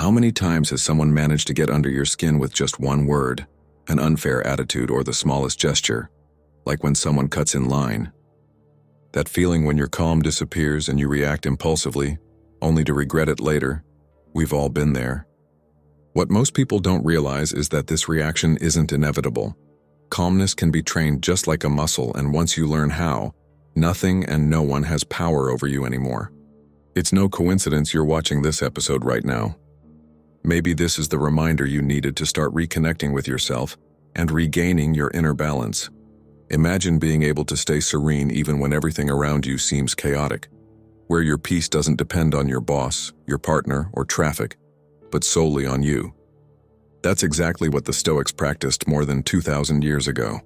How many times has someone managed to get under your skin with just one word, an unfair attitude, or the smallest gesture, like when someone cuts in line? That feeling when your calm disappears and you react impulsively, only to regret it later. We've all been there. What most people don't realize is that this reaction isn't inevitable. Calmness can be trained just like a muscle, and once you learn how, nothing and no one has power over you anymore. It's no coincidence you're watching this episode right now. Maybe this is the reminder you needed to start reconnecting with yourself and regaining your inner balance. Imagine being able to stay serene even when everything around you seems chaotic, where your peace doesn't depend on your boss, your partner, or traffic, but solely on you. That's exactly what the Stoics practiced more than 2,000 years ago.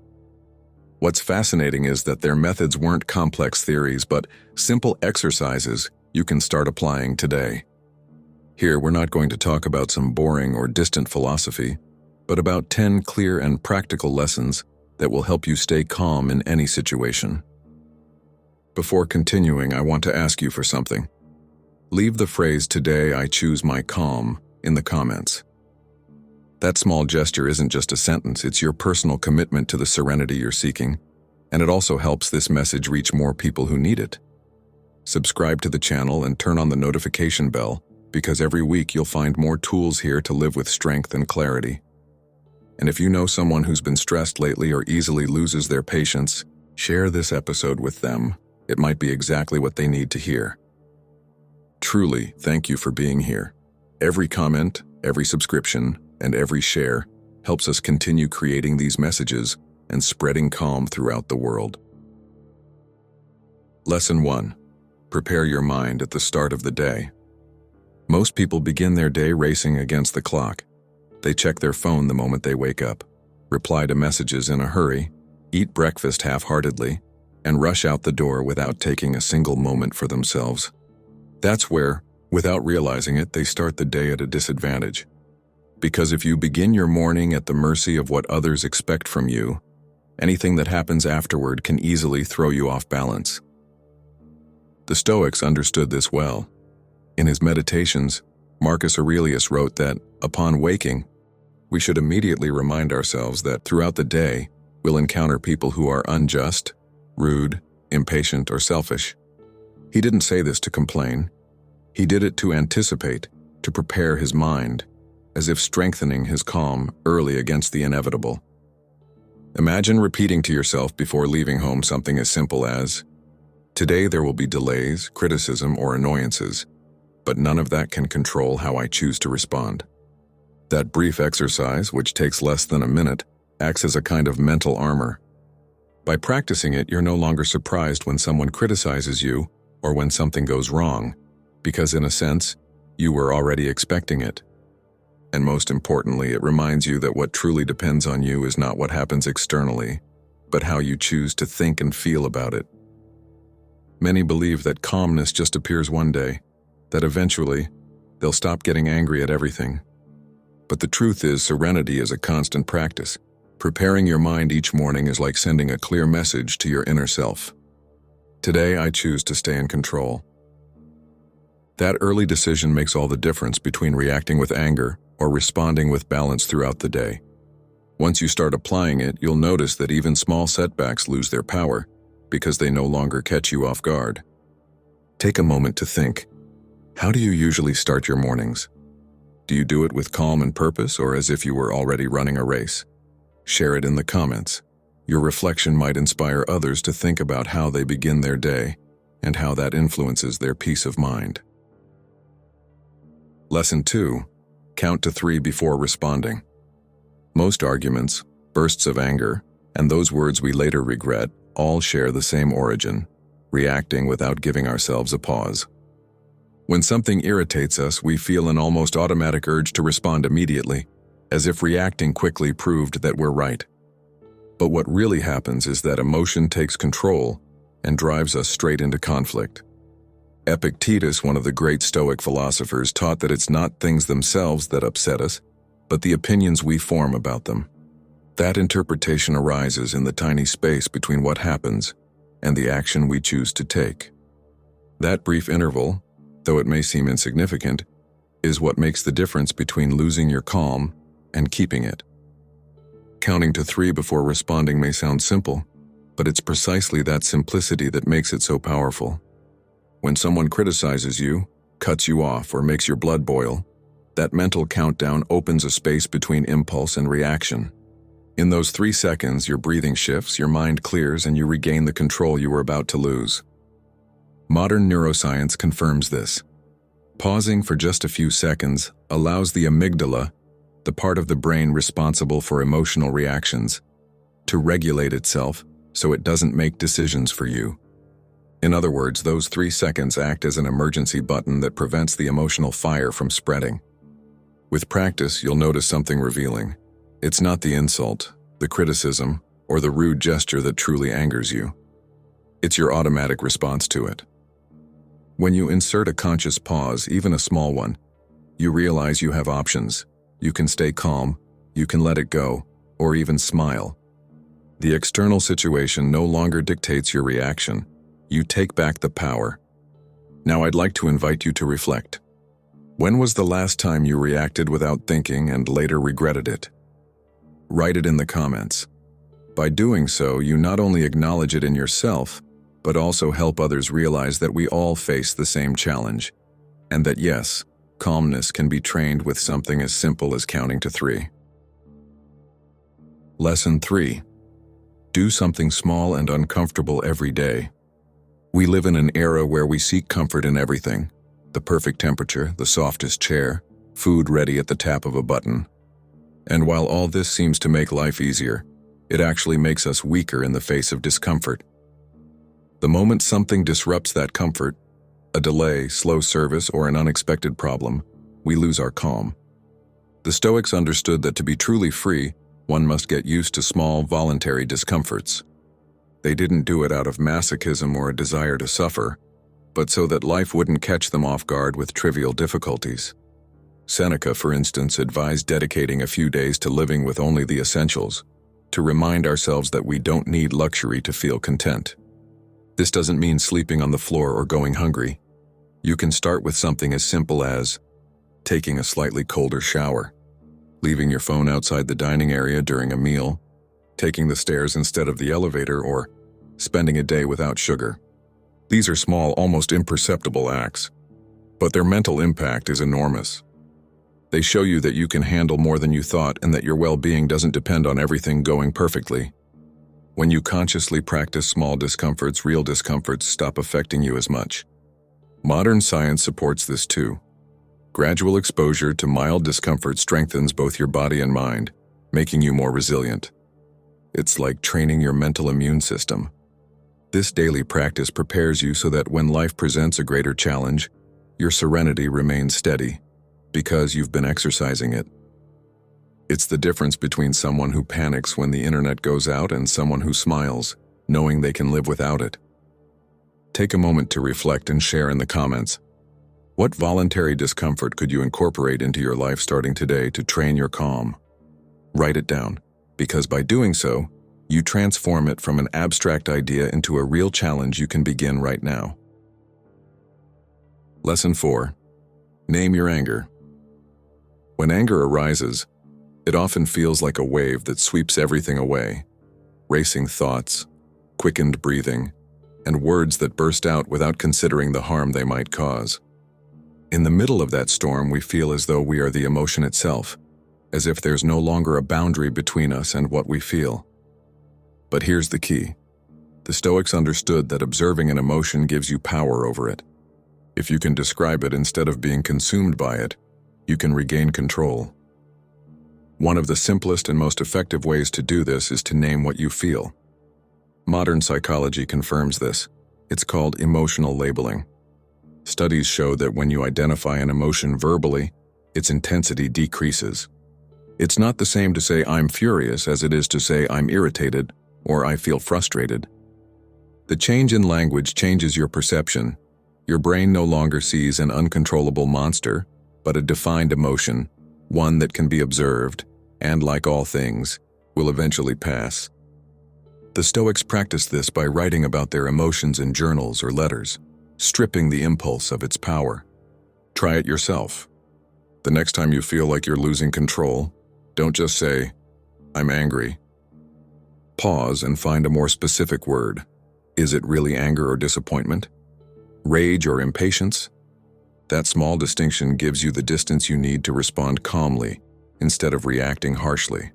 What's fascinating is that their methods weren't complex theories, but simple exercises you can start applying today. Here, we're not going to talk about some boring or distant philosophy, but about 10 clear and practical lessons that will help you stay calm in any situation. Before continuing, I want to ask you for something. Leave the phrase, "Today I choose my calm," in the comments. That small gesture isn't just a sentence, it's your personal commitment to the serenity you're seeking, and it also helps this message reach more people who need it. Subscribe to the channel and turn on the notification bell, because every week you'll find more tools here to live with strength and clarity. And if you know someone who's been stressed lately or easily loses their patience, share this episode with them. It might be exactly what they need to hear. Truly, thank you for being here. Every comment, every subscription, and every share helps us continue creating these messages and spreading calm throughout the world. Lesson 1. Prepare your mind at the start of the day. Most people begin their day racing against the clock. They check their phone the moment they wake up, reply to messages in a hurry, eat breakfast half-heartedly, and rush out the door without taking a single moment for themselves. That's where, without realizing it, they start the day at a disadvantage. Because if you begin your morning at the mercy of what others expect from you, anything that happens afterward can easily throw you off balance. The Stoics understood this well. In his Meditations, Marcus Aurelius wrote that, upon waking, we should immediately remind ourselves that throughout the day, we'll encounter people who are unjust, rude, impatient, or selfish. He didn't say this to complain. He did it to anticipate, to prepare his mind, as if strengthening his calm early against the inevitable. Imagine repeating to yourself before leaving home something as simple as, "Today there will be delays, criticism, or annoyances, but none of that can control how I choose to respond." That brief exercise, which takes less than a minute, acts as a kind of mental armor. By practicing it, you're no longer surprised when someone criticizes you or when something goes wrong, because in a sense, you were already expecting it. And most importantly, it reminds you that what truly depends on you is not what happens externally, but how you choose to think and feel about it. Many believe that calmness just appears one day, that eventually, they'll stop getting angry at everything. But the truth is, serenity is a constant practice. Preparing your mind each morning is like sending a clear message to your inner self. Today, I choose to stay in control. That early decision makes all the difference between reacting with anger or responding with balance throughout the day. Once you start applying it, you'll notice that even small setbacks lose their power because they no longer catch you off guard. Take a moment to think. How do you usually start your mornings? Do you do it with calm and purpose, or as if you were already running a race? Share it in the comments. Your reflection might inspire others to think about how they begin their day and how that influences their peace of mind. Lesson 2. Count to 3 before responding. Most arguments, bursts of anger, and those words we later regret all share the same origin: reacting without giving ourselves a pause. When something irritates us, we feel an almost automatic urge to respond immediately, as if reacting quickly proved that we're right. But what really happens is that emotion takes control and drives us straight into conflict. Epictetus, one of the great Stoic philosophers, taught that it's not things themselves that upset us, but the opinions we form about them. That interpretation arises in the tiny space between what happens and the action we choose to take. That brief interval, though it may seem insignificant, is what makes the difference between losing your calm and keeping it. Counting to 3 before responding may sound simple, but it's precisely that simplicity that makes it so powerful. When someone criticizes you, cuts you off, or makes your blood boil, that mental countdown opens a space between impulse and reaction. In those 3 seconds, your breathing shifts, your mind clears, and you regain the control you were about to lose. Modern neuroscience confirms this. Pausing for just a few seconds allows the amygdala, the part of the brain responsible for emotional reactions, to regulate itself so it doesn't make decisions for you. In other words, those 3 seconds act as an emergency button that prevents the emotional fire from spreading. With practice, you'll notice something revealing. It's not the insult, the criticism, or the rude gesture that truly angers you. It's your automatic response to it. When you insert a conscious pause, even a small one, you realize you have options. You can stay calm, you can let it go, or even smile. The external situation no longer dictates your reaction. You take back the power. Now I'd like to invite you to reflect. When was the last time you reacted without thinking and later regretted it? Write it in the comments. By doing so, you not only acknowledge it in yourself, but also help others realize that we all face the same challenge, and that yes, calmness can be trained with something as simple as counting to 3. Lesson 3. Do something small and uncomfortable every day. We live in an era where we seek comfort in everything. The perfect temperature, the softest chair, food ready at the tap of a button. And while all this seems to make life easier, it actually makes us weaker in the face of discomfort. The moment something disrupts that comfort, a delay, slow service, or an unexpected problem, we lose our calm. The Stoics understood that to be truly free, one must get used to small, voluntary discomforts. They didn't do it out of masochism or a desire to suffer, but so that life wouldn't catch them off guard with trivial difficulties. Seneca, for instance, advised dedicating a few days to living with only the essentials, to remind ourselves that we don't need luxury to feel content. This doesn't mean sleeping on the floor or going hungry. You can start with something as simple as taking a slightly colder shower, leaving your phone outside the dining area during a meal, taking the stairs instead of the elevator, or spending a day without sugar. These are small, almost imperceptible acts, but their mental impact is enormous. They show you that you can handle more than you thought and that your well-being doesn't depend on everything going perfectly. When you consciously practice small discomforts, real discomforts stop affecting you as much. Modern science supports this too. Gradual exposure to mild discomfort strengthens both your body and mind, making you more resilient. It's like training your mental immune system. This daily practice prepares you so that when life presents a greater challenge, your serenity remains steady, because you've been exercising it. It's the difference between someone who panics when the internet goes out and someone who smiles, knowing they can live without it. Take a moment to reflect and share in the comments. What voluntary discomfort could you incorporate into your life starting today to train your calm? Write it down, because by doing so, you transform it from an abstract idea into a real challenge you can begin right now. Lesson 4. Name your anger. When anger arises, it often feels like a wave that sweeps everything away. Racing thoughts, quickened breathing, and words that burst out without considering the harm they might cause. In the middle of that storm, we feel as though we are the emotion itself, as if there's no longer a boundary between us and what we feel. But here's the key. The Stoics understood that observing an emotion gives you power over it. If you can describe it instead of being consumed by it, you can regain control. One of the simplest and most effective ways to do this is to name what you feel. Modern psychology confirms this. It's called emotional labeling. Studies show that when you identify an emotion verbally, its intensity decreases. It's not the same to say I'm furious as it is to say I'm irritated or I feel frustrated. The change in language changes your perception. Your brain no longer sees an uncontrollable monster, but a defined emotion, one that can be observed, and like all things, will eventually pass. The Stoics practiced this by writing about their emotions in journals or letters, stripping the impulse of its power. Try it yourself. The next time you feel like you're losing control, don't just say, "I'm angry." Pause and find a more specific word. Is it really anger or disappointment? Rage or impatience? That small distinction gives you the distance you need to respond calmly instead of reacting harshly.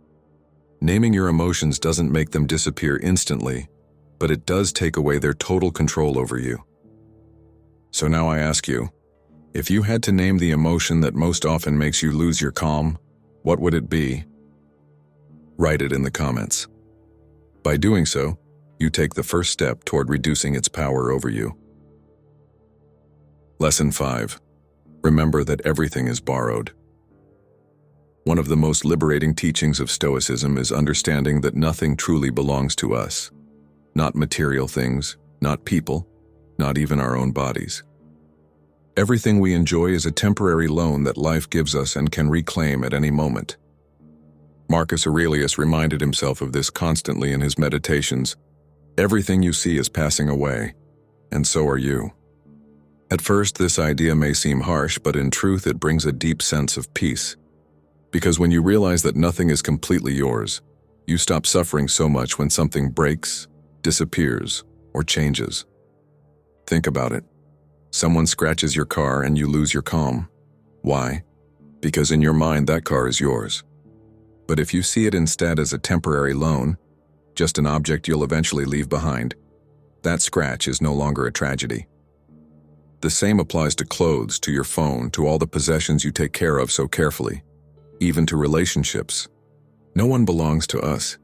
Naming your emotions doesn't make them disappear instantly, but it does take away their total control over you. So now I ask you, if you had to name the emotion that most often makes you lose your calm, what would it be? Write it in the comments. By doing so, you take the first step toward reducing its power over you. Lesson 5. Remember that everything is borrowed. One of the most liberating teachings of Stoicism is understanding that nothing truly belongs to us. Not material things, not people, not even our own bodies. Everything we enjoy is a temporary loan that life gives us and can reclaim at any moment. Marcus Aurelius reminded himself of this constantly in his meditations. Everything you see is passing away, and so are you. At first, this idea may seem harsh, but in truth it brings a deep sense of peace. Because when you realize that nothing is completely yours, you stop suffering so much when something breaks, disappears, or changes. Think about it. Someone scratches your car and you lose your calm. Why? Because in your mind that car is yours. But if you see it instead as a temporary loan, just an object you'll eventually leave behind, that scratch is no longer a tragedy. The same applies to clothes, to your phone, to all the possessions you take care of so carefully, even to relationships. No one belongs to us.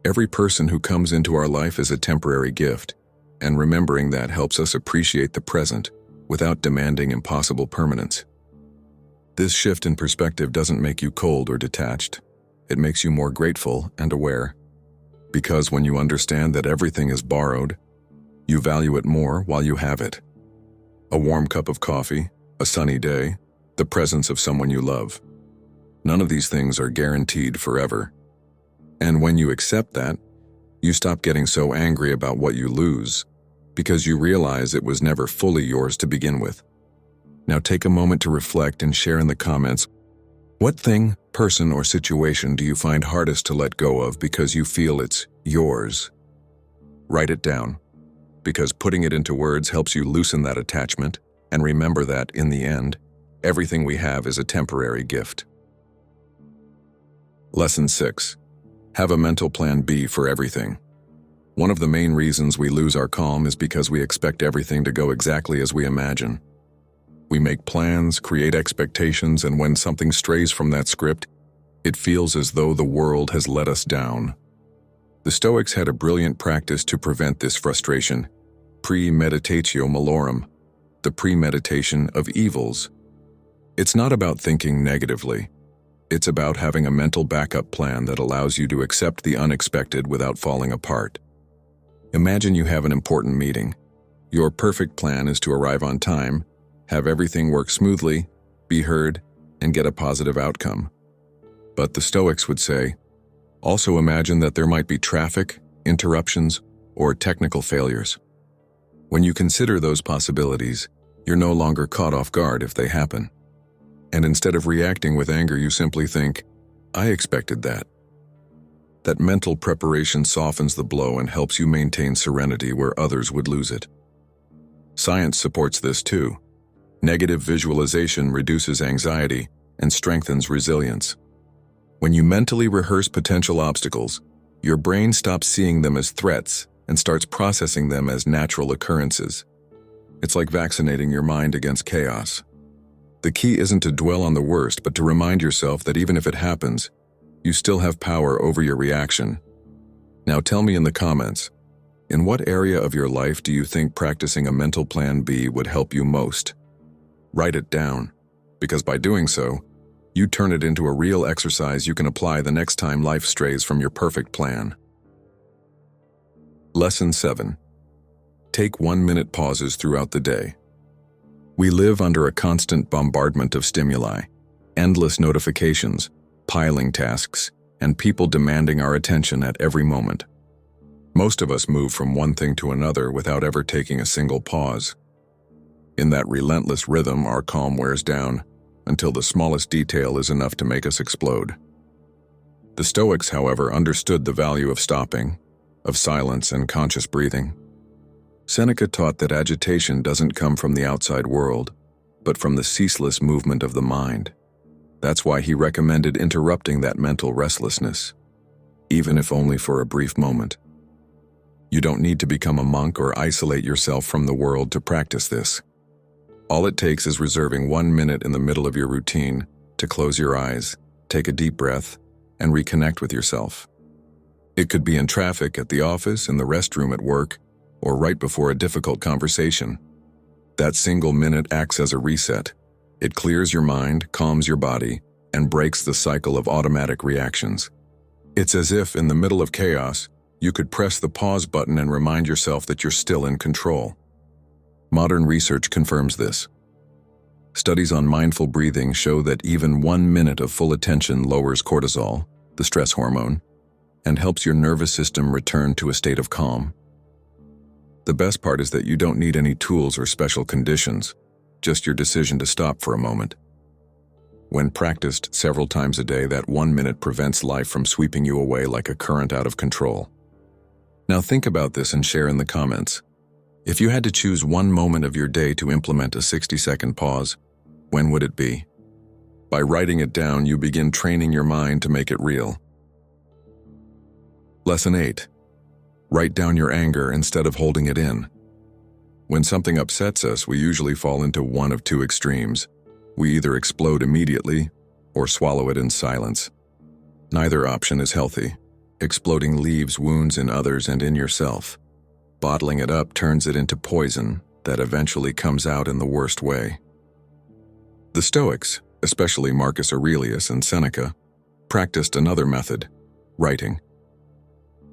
Every person who comes into our life is a temporary gift, and remembering that helps us appreciate the present without demanding impossible permanence. This shift in perspective doesn't make you cold or detached. It makes you more grateful and aware. Because when you understand that everything is borrowed, you value it more while you have it. A warm cup of coffee, a sunny day, the presence of someone you love. None of these things are guaranteed forever. And when you accept that, you stop getting so angry about what you lose, because you realize it was never fully yours to begin with. Now take a moment to reflect and share in the comments, what thing, person, or situation do you find hardest to let go of because you feel it's yours? Write it down, because putting it into words helps you loosen that attachment, and remember that, in the end, everything we have is a temporary gift. Lesson 6. Have a mental plan B for everything. One of the main reasons we lose our calm is because we expect everything to go exactly as we imagine. We make plans, create expectations, and when something strays from that script, it feels as though the world has let us down. The Stoics had a brilliant practice to prevent this frustration: premeditatio malorum, the premeditation of evils. It's not about thinking negatively. It's about having a mental backup plan that allows you to accept the unexpected without falling apart. Imagine you have an important meeting. Your perfect plan is to arrive on time, have everything work smoothly, be heard, and get a positive outcome. But the Stoics would say, also imagine that there might be traffic, interruptions, or technical failures. When you consider those possibilities, you're no longer caught off guard if they happen. And instead of reacting with anger, you simply think, I expected that. That mental preparation softens the blow and helps you maintain serenity where others would lose it. Science supports this too. Negative visualization reduces anxiety and strengthens resilience. When you mentally rehearse potential obstacles, your brain stops seeing them as threats and starts processing them as natural occurrences. It's like vaccinating your mind against chaos. The key isn't to dwell on the worst, but to remind yourself that even if it happens, you still have power over your reaction. Now tell me in the comments, in what area of your life do you think practicing a mental plan B would help you most? Write it down, because by doing so, you turn it into a real exercise you can apply the next time life strays from your perfect plan. Lesson 7. Take 1-minute pauses throughout the day. We live under a constant bombardment of stimuli, endless notifications, piling tasks, and people demanding our attention at every moment. Most of us move from one thing to another without ever taking a single pause. In that relentless rhythm, our calm wears down, until the smallest detail is enough to make us explode. The Stoics, however, understood the value of stopping, of silence and conscious breathing. Seneca taught that agitation doesn't come from the outside world, but from the ceaseless movement of the mind. That's why he recommended interrupting that mental restlessness, even if only for a brief moment. You don't need to become a monk or isolate yourself from the world to practice this. All it takes is reserving 1 minute in the middle of your routine to close your eyes, take a deep breath, and reconnect with yourself. It could be in traffic, at the office, in the restroom at work, or right before a difficult conversation. That single minute acts as a reset. It clears your mind, calms your body, and breaks the cycle of automatic reactions. It's as if, in the middle of chaos, you could press the pause button and remind yourself that you're still in control. Modern research confirms this. Studies on mindful breathing show that even 1 minute of full attention lowers cortisol, the stress hormone, and helps your nervous system return to a state of calm. The best part is that you don't need any tools or special conditions, just your decision to stop for a moment. When practiced several times a day, that 1 minute prevents life from sweeping you away like a current out of control. Now think about this and share in the comments. If you had to choose one moment of your day to implement a 60-second pause, when would it be? By writing it down, you begin training your mind to make it real. Lesson 8. Write down your anger instead of holding it in. When something upsets us, we usually fall into one of two extremes. We either explode immediately or swallow it in silence. Neither option is healthy. Exploding leaves wounds in others and in yourself. Bottling it up turns it into poison that eventually comes out in the worst way. The Stoics, especially Marcus Aurelius and Seneca, practiced another method: writing.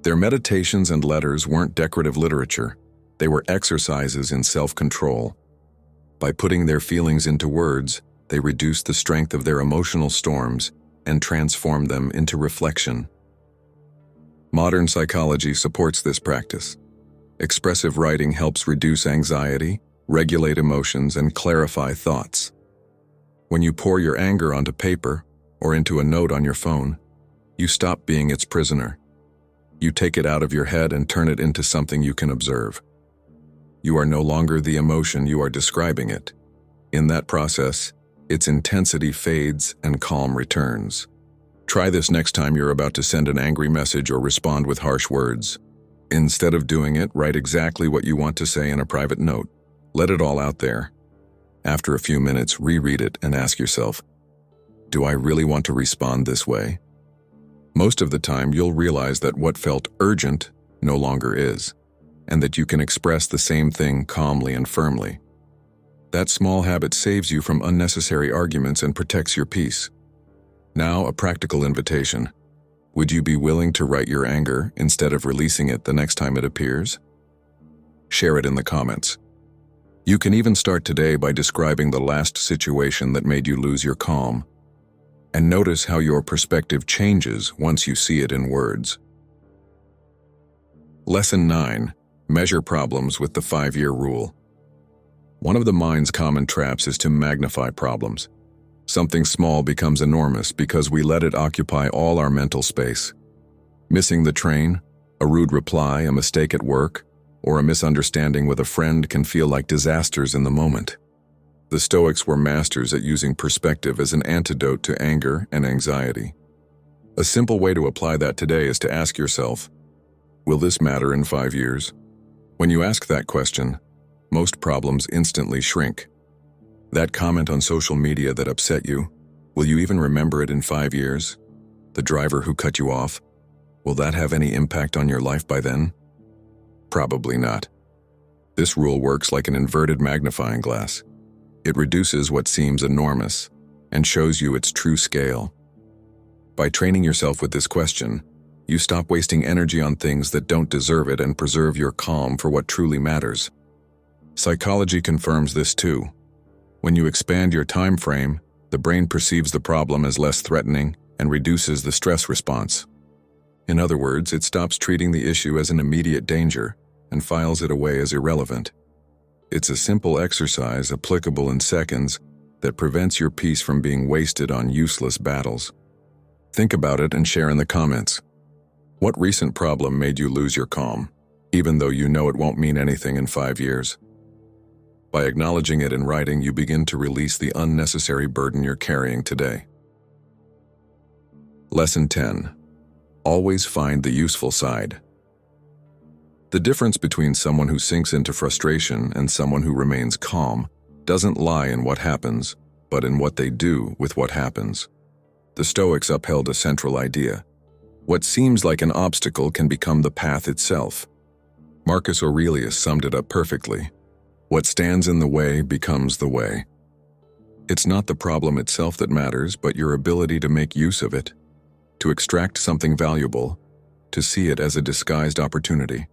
Their meditations and letters weren't decorative literature, they were exercises in self-control. By putting their feelings into words, they reduced the strength of their emotional storms and transformed them into reflection. Modern psychology supports this practice. Expressive writing helps reduce anxiety, regulate emotions, and clarify thoughts. When you pour your anger onto paper or into a note on your phone, you stop being its prisoner. You take it out of your head and turn it into something you can observe. You are no longer the emotion, you are describing it. In that process, its intensity fades and calm returns. Try this next time you're about to send an angry message or respond with harsh words. Instead of doing it, write exactly what you want to say in a private note. Let it all out there. After a few minutes, reread it and ask yourself, do I really want to respond this way? Most of the time, you'll realize that what felt urgent no longer is, and that you can express the same thing calmly and firmly. That small habit saves you from unnecessary arguments and protects your peace. Now, a practical invitation. Would you be willing to write your anger instead of releasing it the next time it appears? Share it in the comments. You can even start today by describing the last situation that made you lose your calm, and notice how your perspective changes once you see it in words. Lesson 9. Measure problems with the 5-year rule. One of the mind's common traps is to magnify problems. Something small becomes enormous because we let it occupy all our mental space. Missing the train, a rude reply, a mistake at work, or a misunderstanding with a friend can feel like disasters in the moment. The Stoics were masters at using perspective as an antidote to anger and anxiety. A simple way to apply that today is to ask yourself, will this matter in 5 years? When you ask that question, most problems instantly shrink. That comment on social media that upset you, will you even remember it in 5 years? The driver who cut you off, will that have any impact on your life by then? Probably not. This rule works like an inverted magnifying glass. It reduces what seems enormous and shows you its true scale. By training yourself with this question, you stop wasting energy on things that don't deserve it and preserve your calm for what truly matters. Psychology confirms this too. When you expand your time frame, the brain perceives the problem as less threatening and reduces the stress response. In other words, it stops treating the issue as an immediate danger and files it away as irrelevant. It's a simple exercise applicable in seconds that prevents your peace from being wasted on useless battles. Think about it and share in the comments. What recent problem made you lose your calm, even though you know it won't mean anything in 5 years? By acknowledging it in writing, you begin to release the unnecessary burden you're carrying today. Lesson 10. Always find the useful side. The difference between someone who sinks into frustration and someone who remains calm doesn't lie in what happens, but in what they do with what happens. The Stoics upheld a central idea. What seems like an obstacle can become the path itself. Marcus Aurelius summed it up perfectly. What stands in the way becomes the way. It's not the problem itself that matters, but your ability to make use of it, to extract something valuable, to see it as a disguised opportunity.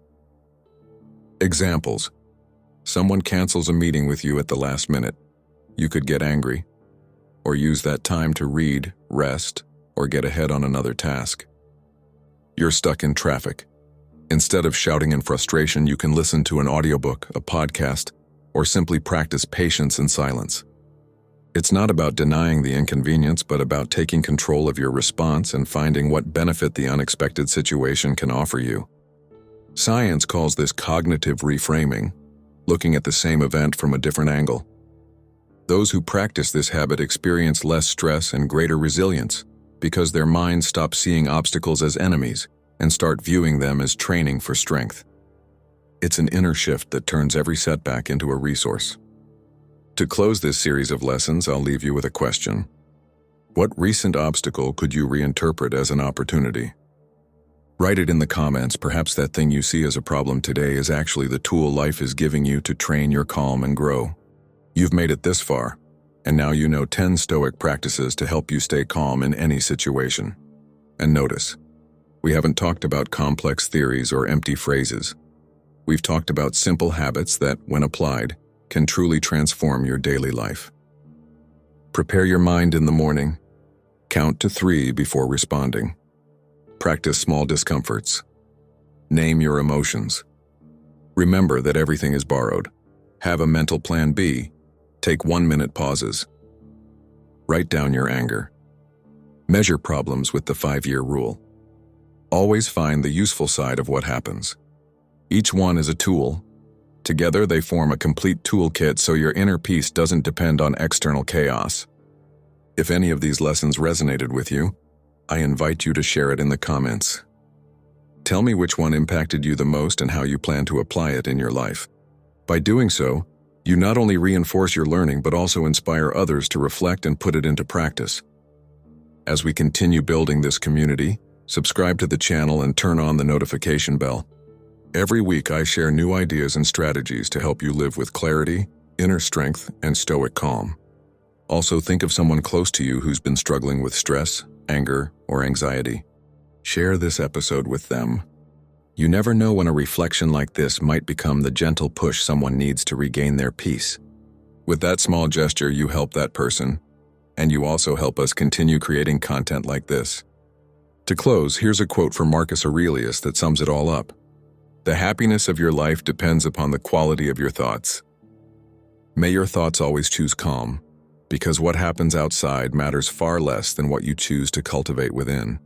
Examples. Someone cancels a meeting with you at the last minute. You could get angry, or use that time to read, rest, or get ahead on another task. You're stuck in traffic. Instead of shouting in frustration, you can listen to an audiobook, a podcast, or simply practice patience and silence. It's not about denying the inconvenience, but about taking control of your response and finding what benefit the unexpected situation can offer you. Science calls this cognitive reframing, looking at the same event from a different angle. Those who practice this habit experience less stress and greater resilience because their minds stop seeing obstacles as enemies and start viewing them as training for strength. It's an inner shift that turns every setback into a resource. To close this series of lessons, I'll leave you with a question. What recent obstacle could you reinterpret as an opportunity? Write it in the comments. Perhaps that thing you see as a problem today is actually the tool life is giving you to train your calm and grow. You've made it this far, and now you know 10 Stoic practices to help you stay calm in any situation. And notice, we haven't talked about complex theories or empty phrases. We've talked about simple habits that, when applied, can truly transform your daily life. Prepare your mind in the morning. Count to 3 before responding. Practice small discomforts. Name your emotions. Remember that everything is borrowed. Have a mental plan B. Take 1-minute pauses. Write down your anger. Measure problems with the 5-year rule. Always find the useful side of what happens. Each one is a tool. Together they form a complete toolkit so your inner peace doesn't depend on external chaos. If any of these lessons resonated with you, I invite you to share it in the comments. Tell me which one impacted you the most and how you plan to apply it in your life. By doing so, you not only reinforce your learning but also inspire others to reflect and put it into practice. As we continue building this community, subscribe to the channel and turn on the notification bell. Every week I share new ideas and strategies to help you live with clarity, inner strength, and stoic calm. Also, think of someone close to you who's been struggling with stress, anger, or anxiety. Share this episode with them. You never know when a reflection like this might become the gentle push someone needs to regain their peace. With that small gesture, you help that person, and you also help us continue creating content like this. To close, here's a quote from Marcus Aurelius that sums it all up. The happiness of your life depends upon the quality of your thoughts. May your thoughts always choose calm, because what happens outside matters far less than what you choose to cultivate within.